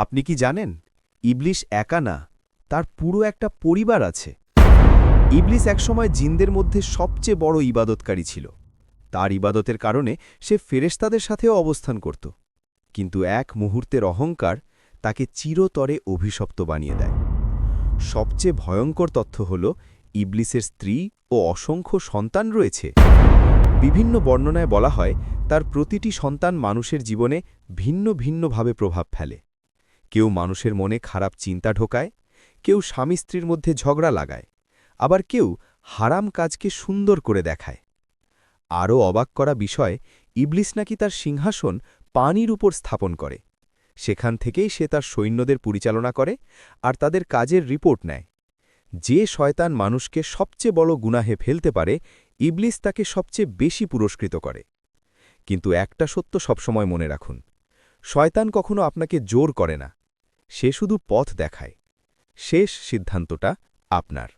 আপনি কি জানেন ইবলিশ একা না, তার পুরো একটা পরিবার আছে। ইবলিস একসময় জিনদের মধ্যে সবচেয়ে বড় ইবাদতকারী ছিল। তার ইবাদতের কারণে সে ফেরেশতাদের সাথেও অবস্থান করত। কিন্তু এক মুহূর্তের অহংকার তাকে চিরতরে অভিশপ্ত বানিয়ে দেয়। সবচেয়ে ভয়ঙ্কর তথ্য হল ইবলিসের স্ত্রী ও অসংখ্য সন্তান রয়েছে। বিভিন্ন বর্ণনায় বলা হয় তার প্রতিটি সন্তান মানুষের জীবনে ভিন্ন ভিন্নভাবে প্রভাব ফেলে। কেউ মানুষের মনে খারাপ চিন্তা ঢোকায়, কেউ স্বামী স্ত্রীর মধ্যে ঝগড়া লাগায়, আবার কেউ হারাম কাজকে সুন্দর করে দেখায়। আরও অবাক করা বিষয়, ইবলিস নাকি তার সিংহাসন পানির উপর স্থাপন করে। সেখান থেকেই সে তার সৈন্যদের পরিচালনা করে আর তাদের কাজের রিপোর্ট নেয়। যে শয়তান মানুষকে সবচেয়ে বড় গুনাহে ফেলতে পারে, ইবলিস তাকে সবচেয়ে বেশি পুরস্কৃত করে। কিন্তু একটা সত্য সবসময় মনে রাখুন, শয়তান কখনো আপনাকে জোর করে না, সে শুধু পথ দেখায়। শেষ সিদ্ধান্তটা আপনার।